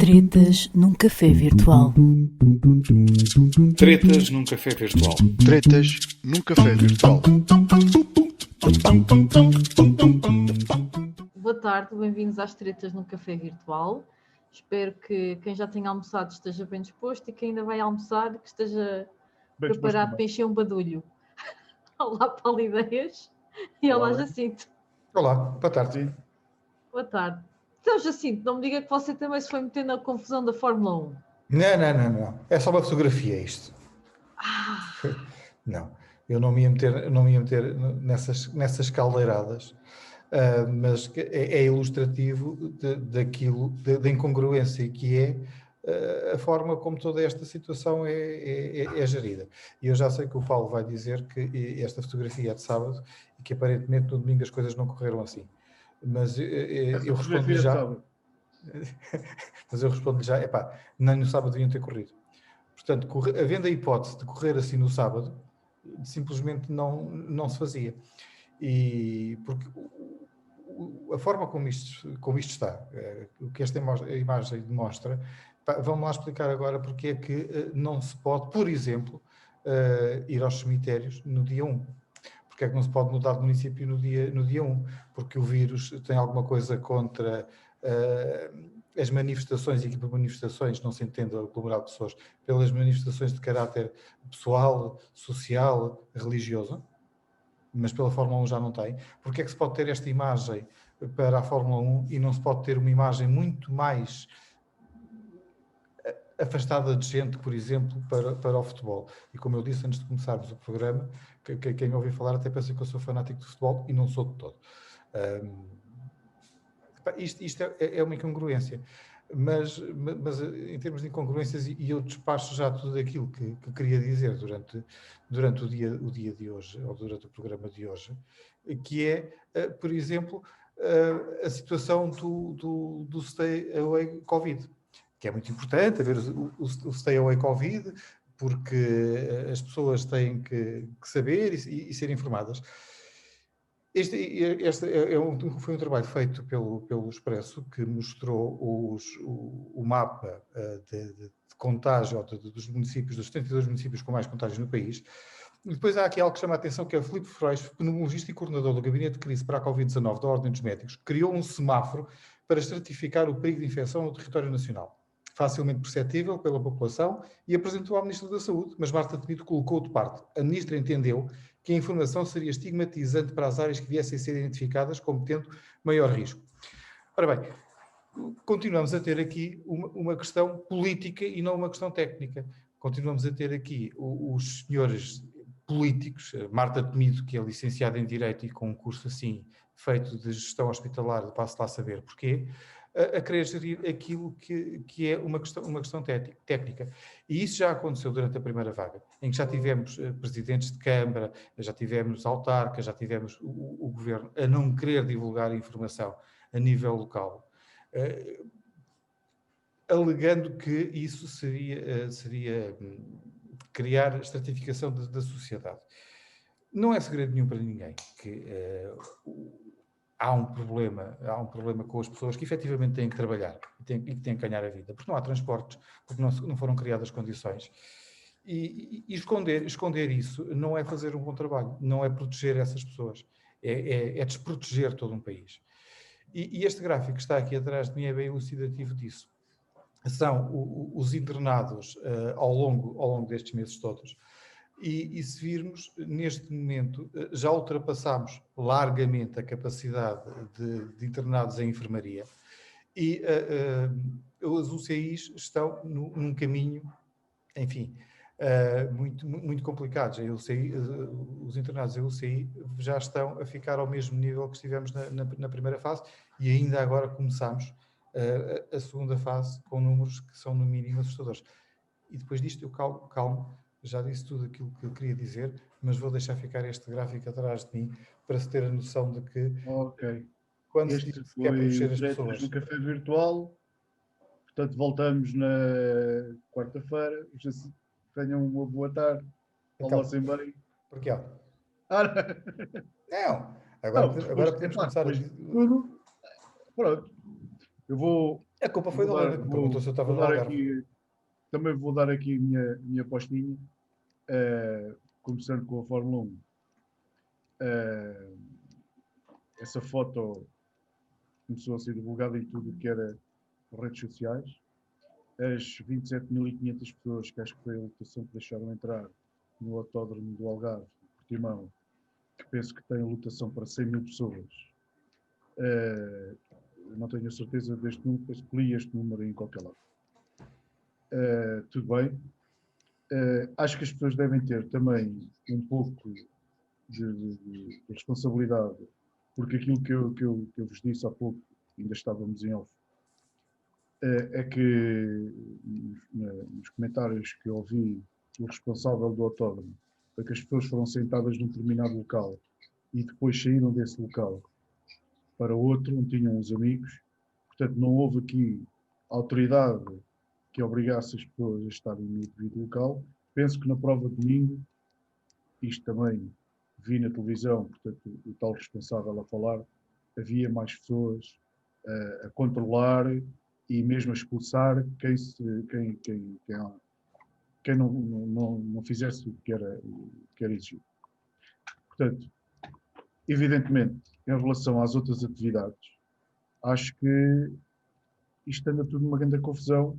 Tretas num café virtual. Tretas num café virtual. Tretas num café virtual. Boa tarde, bem-vindos às Tretas num café virtual. Espero que quem já tenha almoçado esteja bem disposto e quem ainda vai almoçar que esteja Bem preparado para encher um badulho. Olá, Paulo Ideias. E olá, Jacinto. Olá, boa tarde. Boa tarde. Então, Jacinto, não me diga que você também se foi metendo na confusão da Fórmula 1. Não. É só uma fotografia isto. Não, eu não me ia meter nessas caldeiradas, mas é ilustrativo da incongruência que é a forma como toda esta situação é gerida. E eu já sei que o Paulo vai dizer que esta fotografia é de sábado e que aparentemente no domingo as coisas não correram assim. Mas eu respondo-lhe já. Mas eu respondo-lhe já, nem no sábado deviam ter corrido. Portanto, havendo a hipótese de correr assim no sábado, simplesmente não se fazia. E porque a forma como isto está, o que esta imagem demonstra, vamos lá explicar agora porque é que não se pode, por exemplo, ir aos cemitérios no dia 1. Porque é que não se pode mudar de município no dia 1? Porque o vírus tem alguma coisa contra as manifestações, e aqui por manifestações não se entende aglomerar pessoas, pelas manifestações de caráter pessoal, social, religioso, mas pela Fórmula 1 já não tem. Porque é que se pode ter esta imagem para a Fórmula 1 e não se pode ter uma imagem muito mais afastada de gente, por exemplo, para o futebol? E como eu disse antes de começarmos o programa, quem me ouviu falar até pensa que eu sou fanático de futebol e não sou de todo. Isto é uma incongruência, mas em termos de incongruências, e eu despacho já tudo aquilo que queria dizer durante o dia de hoje, ou durante o programa de hoje, que é, por exemplo, a situação do Stay Away Covid, que é muito importante, haver o Stay Away Covid, porque as pessoas têm que saber e ser informadas. Este foi um trabalho feito pelo Expresso, que mostrou o mapa de contágio dos municípios, dos 72 municípios com mais contágio no país. E depois há aqui algo que chama a atenção, que é o Filipe Freixo, pneumologista e coordenador do Gabinete de Crise para a Covid-19 da Ordem dos Médicos, criou um semáforo para estratificar o perigo de infecção no território nacional, facilmente perceptível pela população, e apresentou à Ministra da Saúde, mas Marta Temido colocou de parte. A Ministra entendeu que a informação seria estigmatizante para as áreas que viessem a ser identificadas como tendo maior risco. Ora bem, continuamos a ter aqui uma questão política e não uma questão técnica. Continuamos a ter aqui os senhores políticos, Marta Temido, que é licenciada em Direito e com um curso assim feito de gestão hospitalar, passo lá a saber porquê, a querer gerir aquilo que é uma questão técnica. E isso já aconteceu durante a primeira vaga, em que já tivemos presidentes de Câmara, já tivemos autarcas, já tivemos o governo a não querer divulgar a informação a nível local, alegando que isso seria criar estratificação da sociedade. Não é segredo nenhum para ninguém que há um problema com as pessoas que efetivamente têm que trabalhar e que têm que ganhar a vida, porque não há transportes, porque não foram criadas condições. E esconder isso não é fazer um bom trabalho, não é proteger essas pessoas, é desproteger todo um país. E este gráfico que está aqui atrás de mim é bem elucidativo disso. São os internados ao longo destes meses todos. E se virmos, neste momento, já ultrapassámos largamente a capacidade de internados em enfermaria e os UCIs estão num caminho, enfim, muito, muito complicados. Os internados em UCI já estão a ficar ao mesmo nível que estivemos na primeira fase e ainda agora começamos a segunda fase com números que são no mínimo assustadores. E depois disto eu calmo. Já disse tudo aquilo que eu queria dizer, mas vou deixar ficar este gráfico atrás de mim para se ter a noção de que quando se diz que quer proteger as pessoas... no café virtual, portanto voltamos na quarta-feira. Tenham uma boa tarde, almocem bem. Porquê? Não, agora podemos começar a dizer... Tudo. Pronto, eu vou A culpa foi da Vou dar, Helena, que me perguntou se eu estava vou no dar Algarve. aqui, também vou dar aqui a minha postinha, começando com a Fórmula 1. Essa foto começou a ser divulgada em tudo o que era redes sociais. As 27.500 pessoas, que acho que foi a lotação que deixaram entrar no autódromo do Algarve, Portimão, que penso que tem lotação para 100.000 pessoas. Não tenho a certeza deste número, mas li este número em qualquer lado. Tudo bem. Acho que as pessoas devem ter também um pouco de responsabilidade, porque aquilo que eu vos disse há pouco, ainda estávamos em off, é que nos comentários que eu ouvi do responsável do autódromo, é que as pessoas foram sentadas num determinado local e depois saíram desse local para outro, onde tinham os amigos. Portanto, não houve aqui autoridade que obrigasse as pessoas a estarem no devido local. Penso que na prova de domingo, isto também vi na televisão, portanto, o tal responsável a falar, havia mais pessoas a controlar e mesmo a expulsar quem não fizesse o que era exigido. Portanto, evidentemente, em relação às outras atividades, acho que isto anda tudo numa grande confusão,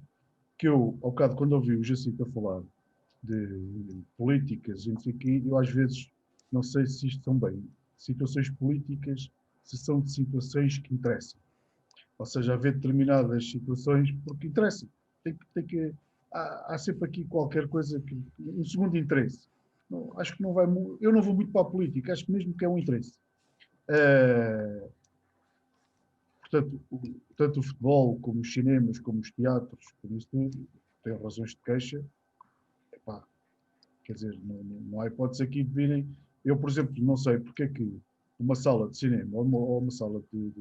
que eu, ao bocado, quando ouvi o Jacinto a falar de políticas e não sei o quê, eu às vezes não sei se isto são bem situações políticas, se são de situações que interessam. Ou seja, haver determinadas situações porque interessam. Há sempre aqui qualquer coisa, um segundo interesse. Não, acho que não vai. Eu não vou muito para a política, acho que mesmo que é um interesse. Portanto, tanto o futebol, como os cinemas, como os teatros, como isso tudo, têm razões de queixa. Epá, quer dizer, não há hipótese aqui de virem. Eu, por exemplo, não sei porque é que uma sala de cinema ou uma sala de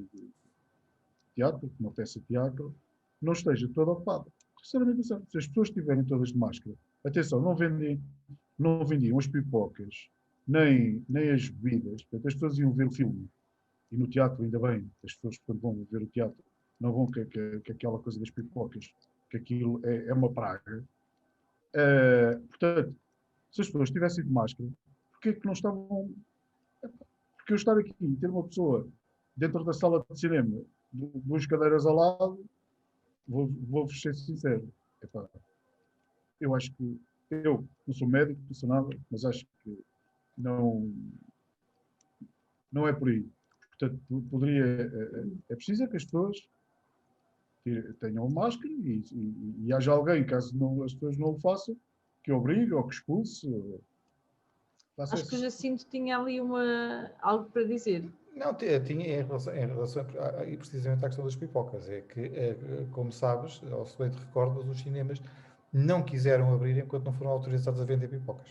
teatro, uma peça de teatro, não esteja toda ocupada. Sinceramente, se as pessoas estiverem todas de máscara, atenção, não vendiam as pipocas, nem as bebidas, portanto, as pessoas iam ver o filme. E no teatro, ainda bem, as pessoas quando vão ver o teatro, não vão que aquela coisa das pipocas, que aquilo é uma praga. Portanto, se as pessoas estivessem de máscara, porquê é que não estavam... Porque eu estar aqui e ter uma pessoa dentro da sala de cinema, duas cadeiras ao lado, vou-vos ser sincero. Epá, eu acho que... Eu não sou médico, não sou nada, mas acho que não é por aí. Portanto, é preciso que as pessoas tenham máscara e haja alguém, caso as pessoas não o façam, que obrigue ou que expulse. Acho que o Jacinto tinha ali algo para dizer. Não, tinha em relação e precisamente à questão das pipocas. É que, como sabes, ou se bem te recordas, os cinemas não quiseram abrir enquanto não foram autorizados a vender pipocas.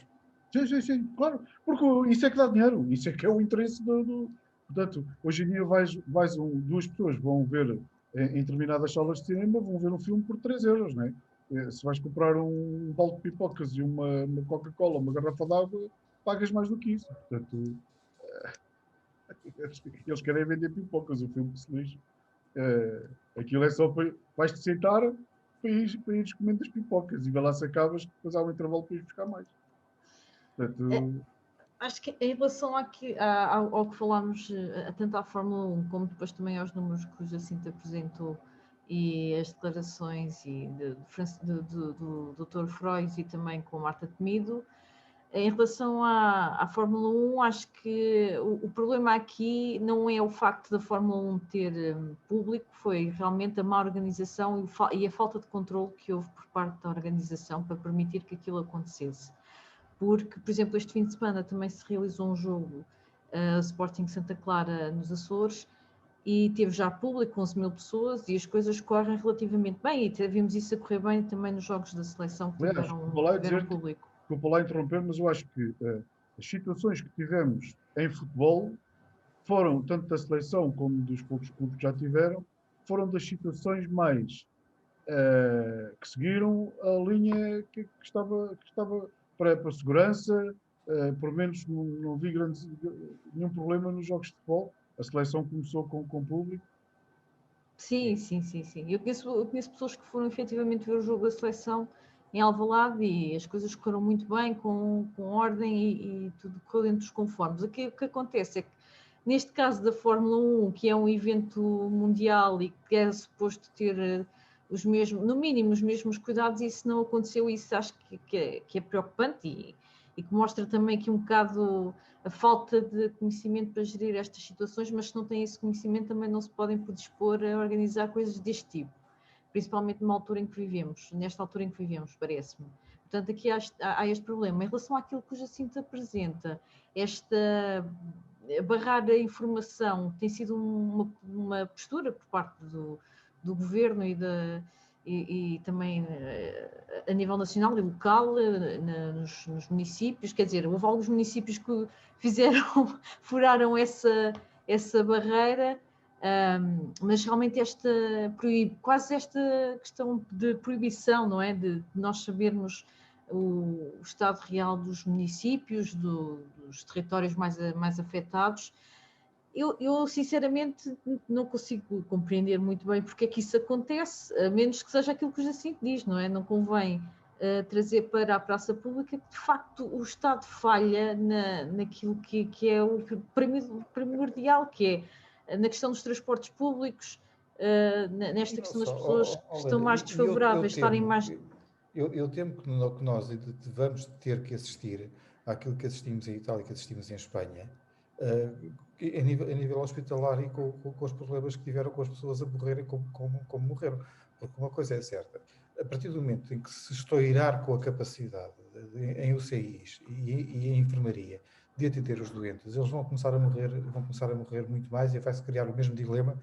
Sim, claro. Porque isso é que dá dinheiro. Isso é que é o interesse Portanto, hoje em dia duas pessoas vão ver em determinadas salas de cinema, vão ver um filme por 3 euros, não é? Se vais comprar um balde de pipocas e uma Coca-Cola, uma garrafa de água, pagas mais do que isso. Portanto, eles querem vender pipocas, o filme que se lixa. Aquilo é só para... Vais-te sentar para ires comendo as pipocas e vê lá se acabas, depois há um intervalo para ires buscar mais. Portanto, acho que em relação ao que falámos, tanto à Fórmula 1 como depois também aos números que o Jacinto apresentou e as declarações do Dr. Freud e também com a Marta Temido, em relação à Fórmula 1, acho que o problema aqui não é o facto da Fórmula 1 ter público, foi realmente a má organização e a falta de controle que houve por parte da organização para permitir que aquilo acontecesse. Porque, por exemplo, este fim de semana também se realizou um jogo Sporting Santa Clara nos Açores e teve já público, 11.000 pessoas, e as coisas correm relativamente bem, e vimos isso a correr bem também nos jogos da seleção que tiveram público. Desculpa lá interromper, mas eu acho que as situações que tivemos em futebol foram, tanto da seleção como dos poucos clubes que já tiveram, foram das situações mais que seguiram a linha que estava para a segurança. Por menos não vi nenhum problema nos jogos de futebol. A seleção começou com público. Sim, sim, sim, sim. Eu conheço pessoas que foram efetivamente ver o jogo da seleção em Alvalade e as coisas correram muito bem, com ordem e tudo correu dentro dos conformes. O que acontece é que, neste caso da Fórmula 1, que é um evento mundial e que é suposto ter os mesmos, no mínimo, os mesmos cuidados, e isso não aconteceu, isso acho que é preocupante e que mostra também que um bocado a falta de conhecimento para gerir estas situações, mas se não têm esse conhecimento também não se podem predispor a organizar coisas deste tipo, principalmente numa altura em que vivemos, nesta altura em que vivemos, parece-me. Portanto, aqui há este problema. Em relação àquilo que o Jacinto apresenta, esta barrar a informação tem sido uma postura por parte do governo e também a nível nacional e local, nos municípios, quer dizer, houve alguns municípios que furaram essa barreira, mas realmente quase esta questão de proibição, não é? De nós sabermos o estado real dos municípios, dos territórios mais afetados. Eu, sinceramente não consigo compreender muito bem porque é que isso acontece, a menos que seja aquilo que o Jacinto diz, não é? Não convém trazer para a praça pública que de facto o Estado falha naquilo que é o primordial, que é na questão dos transportes públicos, nesta questão das pessoas que estão mais desfavoráveis, estarem mais... Eu temo que nós vamos ter que assistir àquilo que assistimos em Itália, que assistimos em Espanha, a nível hospitalar e com os problemas que tiveram com as pessoas a morrerem como morreram. Porque uma coisa é certa, a partir do momento em que se estourar com a capacidade em UCIs e em enfermaria de atender os doentes, eles vão começar a morrer muito mais e vai-se criar o mesmo dilema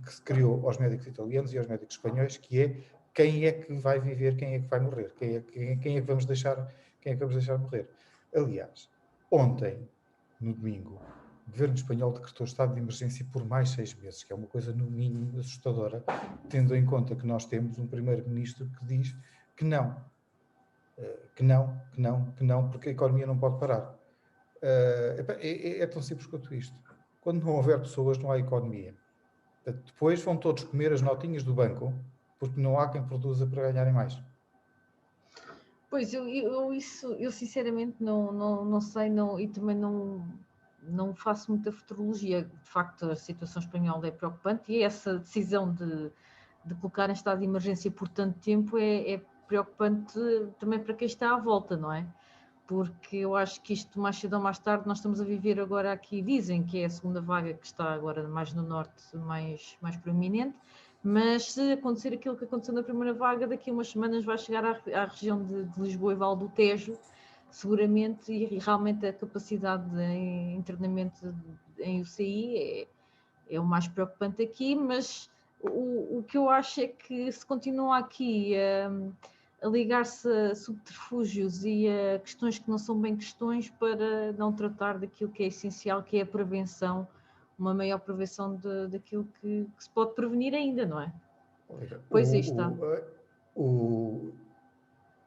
que se criou aos médicos italianos e aos médicos espanhóis, que é quem é que vai viver, quem é que vai morrer, quem é que vamos deixar morrer. Aliás, ontem, no domingo, o governo espanhol decretou estado de emergência por mais 6 meses, que é uma coisa no mínimo assustadora, tendo em conta que nós temos um primeiro-ministro que diz que não, porque a economia não pode parar. É tão simples quanto isto. Quando não houver pessoas, não há economia. Depois vão todos comer as notinhas do banco, porque não há quem produza para ganharem mais. Pois, eu sinceramente não sei, e também não faço muita futurologia. De facto, a situação espanhola é preocupante e essa decisão de colocar em estado de emergência por tanto tempo é preocupante também para quem está à volta, não é? Porque eu acho que isto, mais cedo ou mais tarde, nós estamos a viver agora aqui, dizem que é a segunda vaga que está agora mais no norte, mais proeminente, mas se acontecer aquilo que aconteceu na primeira vaga, daqui a umas semanas vai chegar à região de Lisboa e Val do Tejo, seguramente, e realmente a capacidade de internamento em UCI é o mais preocupante aqui, mas o que eu acho é que se continua aqui a ligar-se a subterfúgios e a questões que não são bem questões para não tratar daquilo que é essencial, que é a prevenção, uma maior prevenção daquilo que se pode prevenir ainda, não é? Pois aí está.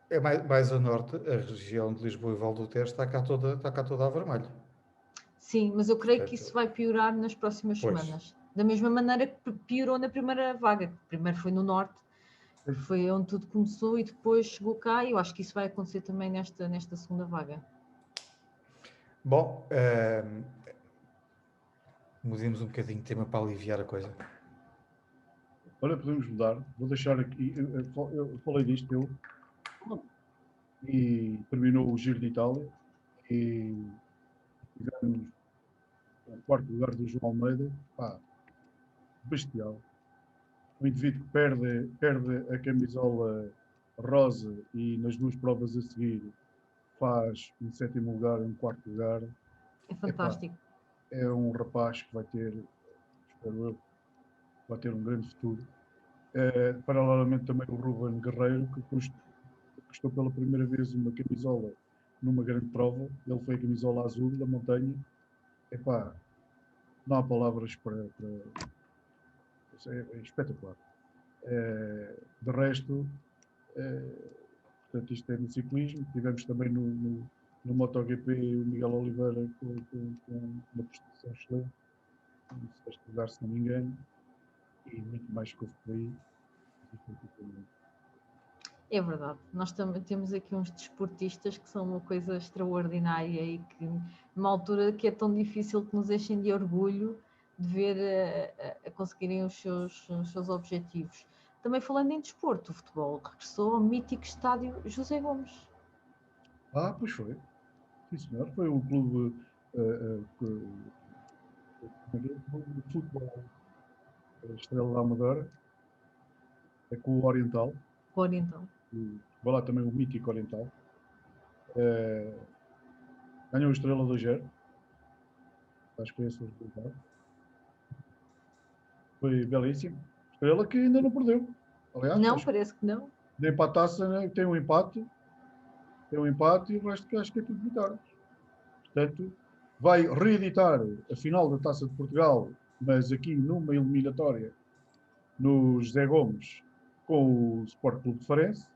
É mais a norte, a região de Lisboa e Val do Tejo está cá toda a vermelho. Sim, mas eu creio que isso vai piorar nas próximas semanas. Da mesma maneira que piorou na primeira vaga. Primeiro foi no norte, foi onde tudo começou e depois chegou cá e eu acho que isso vai acontecer também nesta segunda vaga. Bom, mudemos um bocadinho de tema para aliviar a coisa. Olha, podemos mudar. Vou deixar aqui. Eu falei disto, e terminou o Giro de Itália e tivemos o quarto lugar do João Almeida. Pá, bestial. Um indivíduo que perde a camisola rosa e nas duas provas a seguir faz um sétimo lugar, um quarto lugar. É fantástico. Epá, é um rapaz que vai ter, espero eu, vai ter um grande futuro. Paralelamente também o Ruben Guerreiro, que conquistou pela primeira vez uma camisola numa grande prova. Ele foi a camisola azul da montanha. Epá, não há palavras para é espetacular. De resto, portanto, isto é no ciclismo. Tivemos também no MotoGP o Miguel Oliveira com uma prestação excelente, no sexto lugar, se não me engano. e muito mais que houve por aí. É verdade, nós também temos aqui uns desportistas que são uma coisa extraordinária e que, numa altura que é tão difícil, que nos enchem de orgulho de ver a conseguirem os seus objetivos. Também falando em desporto, o futebol regressou ao mítico estádio José Gomes. Pois foi. Sim, senhor. Foi o clube, clube de futebol Estrela da Amadora, com o Oriental. Agora então. Vai lá também o mítico Oriental. Ganhou o Estrela 2-0. Acho que foi esse o resultado. Foi belíssimo. Estrela que ainda não perdeu. Aliás, Não, acho parece que não. que para a taça, né, tem um empate e o resto que acho que é tudo vitórias. Portanto, vai reeditar a final da Taça de Portugal, mas aqui numa eliminatória no José Gomes com o Sport Clube de Farense.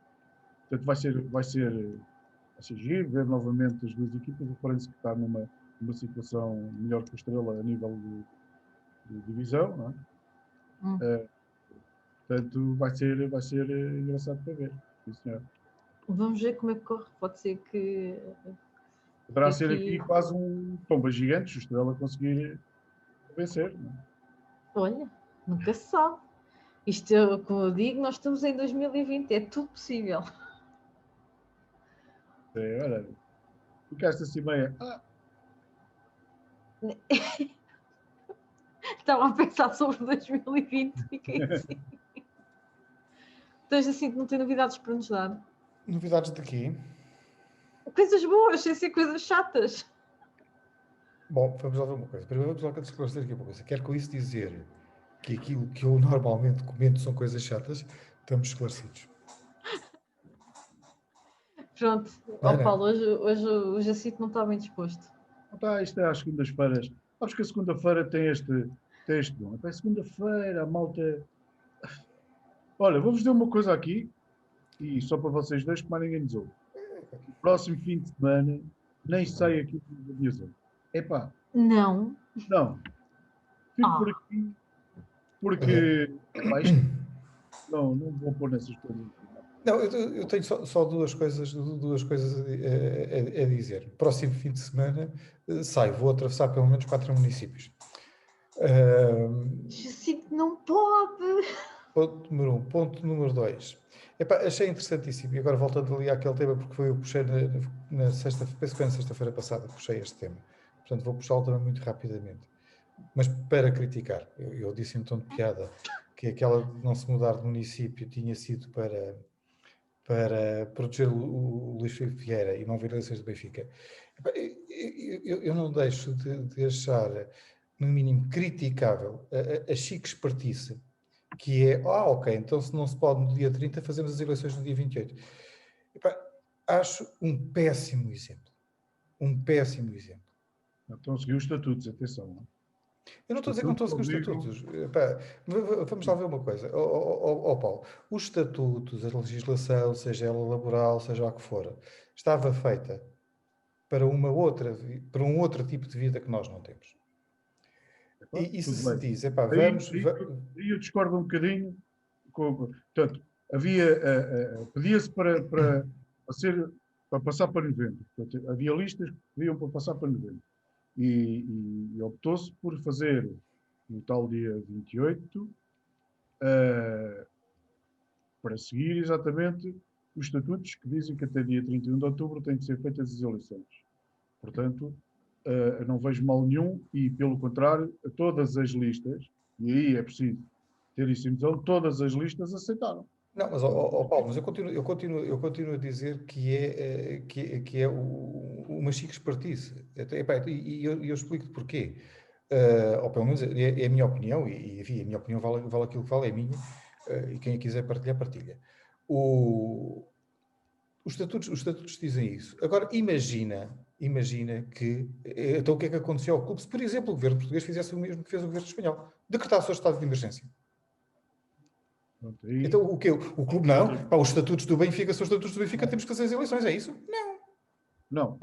Portanto, vai ser giro ver novamente as duas equipas. O Farense que está numa situação melhor que o Estrela a nível de divisão, não é? Portanto, vai ser engraçado para ver. Sim, senhor. Vamos ver como é que corre. Pode ser que Poderá ser aqui quase um tomba gigante, se o Estrela conseguir vencer. Não é? Olha, nunca se sabe. Isto, como eu digo, nós estamos em 2020, é tudo possível. Olha, ficaste assim meia. Estava a pensar sobre 2020 e fiquei assim. Tens assim que não tem novidades para nos dar. Novidades de quê? Coisas boas, sem ser coisas chatas. Bom, vamos lá ver uma coisa. Primeiro vamos lá esclarecer aqui uma coisa. Quero com isso dizer que aquilo que eu normalmente comento são coisas chatas. Estamos esclarecidos. Pronto. Não. Paulo, hoje o Jacinto não está bem disposto. Isto é às segundas-feiras. Sabes que a segunda-feira tem este bom. É segunda-feira, a malta. Olha, vou-vos dizer uma coisa aqui, e só para vocês dois, que mais ninguém nos ouve. O próximo fim de semana, nem sei aqui da minha zona. Epá. Não. Fico por aqui, porque isto, não vou pôr nessas coisas. Não, eu tenho só duas coisas a dizer. Próximo fim de semana vou atravessar pelo menos 4 municípios. Jacinto não pode. Ponto número 1. Ponto número 2. Achei interessantíssimo, e agora voltando ali àquele tema, porque eu puxei na sexta-feira, penso que foi na sexta-feira passada, puxei este tema. Portanto, vou puxá-lo também muito rapidamente. Mas para criticar, eu disse em tom de piada que aquela de não se mudar de município tinha sido para proteger o Luís Filipe Vieira e não haver eleições do Benfica. Eu não deixo de achar, no mínimo, criticável a chique espertice, que é, ok, então se não se pode no dia 30, fazemos as eleições no dia 28. Acho um péssimo exemplo. Um péssimo exemplo. Então seguiu os estatutos, atenção. Não? Eu não estou a dizer que não estou a seguir os estatutos. Vamos lá ver uma coisa. Paulo, os estatutos, a legislação, seja ela laboral, seja a que for, estava feita para um outro tipo de vida que nós não temos. E se diz, vamos... Aí eu discordo um bocadinho. Portanto, pedia-se para passar para novembro. Portanto, havia listas que pediam para passar para novembro. E optou-se por fazer no tal dia 28 para seguir exatamente os estatutos que dizem que até dia 31 de outubro têm que ser feitas as eleições. Portanto, não vejo mal nenhum e, pelo contrário, todas as listas, e aí é preciso ter isso em visão, todas as listas aceitaram. Não, mas, Paulo, mas eu continuo a dizer que é uma chique espertice. E eu explico-te porquê. Ou pelo menos é a minha opinião, e enfim, a minha opinião vale aquilo que vale, é minha, e quem a quiser partilhar, partilha. Os estatutos dizem isso. Agora, imagina que... Então, o que é que aconteceu ao clube se, por exemplo, o governo português fizesse o mesmo que fez o governo espanhol? Decretasse o estado de emergência. Então, o quê? O clube não? Os estatutos do Benfica são os estatutos do Benfica, temos que fazer as eleições, é isso? Não,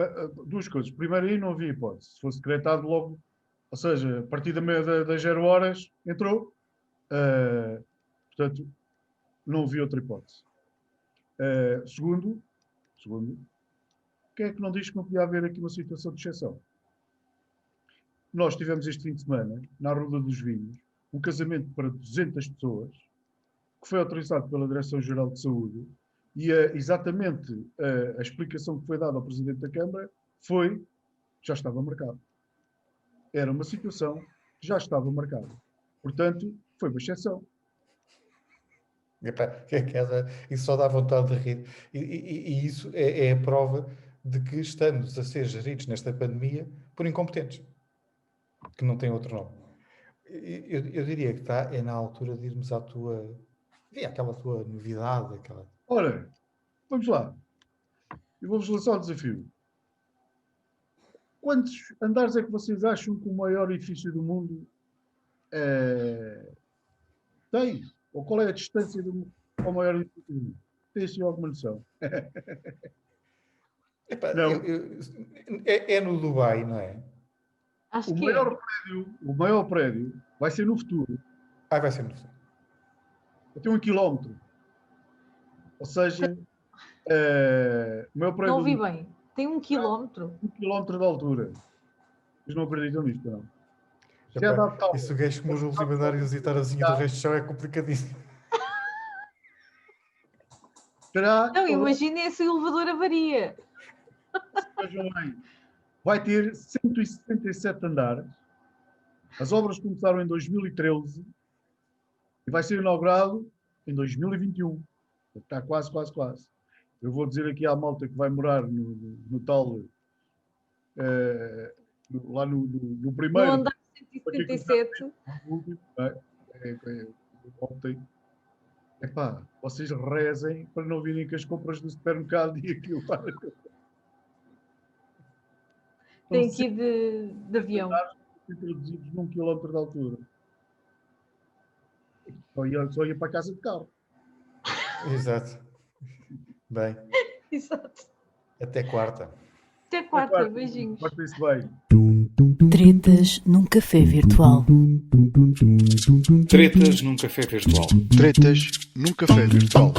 duas coisas. Primeiro, aí não havia hipótese. Se fosse decretado logo, ou seja, a partir das 0 horas, entrou. Portanto, não havia outra hipótese. Segundo, quem é que não diz que não podia haver aqui uma situação de exceção? Nós tivemos este fim de semana, na Ruda dos Vinhos, um casamento para 200 pessoas, que foi autorizado pela Direção-Geral de Saúde, e exatamente a explicação que foi dada ao Presidente da Câmara foi que já estava marcado. Era uma situação que já estava marcada. Portanto, foi uma exceção. Isso só dá vontade de rir. E isso é a prova de que estamos a ser geridos nesta pandemia por incompetentes, que não tem outro nome. Eu diria que é na altura de irmos àquela tua novidade. Ora, vamos lá. Eu vou-vos lançar o desafio. Quantos andares é que vocês acham que o maior edifício do mundo tem? Ou qual é a distância ao maior edifício do mundo? Tem assim alguma noção? Não. É no Dubai, não é? Acho O que maior prédio vai ser no futuro. Vai ser no futuro. Vai ter 1 quilómetro. Ou seja, o maior prédio... Não ouvi bem. Tem 1 quilómetro? 1 quilómetro de altura. Vocês não acreditam nisto, não? E se o gajo como o Júlio mandar visitar a zinha do resto do chão é complicadíssimo. Não, imaginem esse elevador avaria. Vejam bem, vai ter 167 andares. As obras começaram em 2013 e vai ser inaugurado em 2021. Está quase. Eu vou dizer aqui à malta que vai morar no tal... lá no primeiro... No andar 177. Ontem. Epá, vocês rezem para não virem com as compras do supermercado e aquilo. Tem que ir de avião. Introduzidos num quilómetro de altura. Só ia para a casa de carro. Exato. Bem. Exato. Até quarta. Até quarta. Beijinhos. Portem-se bem. Tretas num café virtual. Tretas num café virtual. Tretas num café virtual.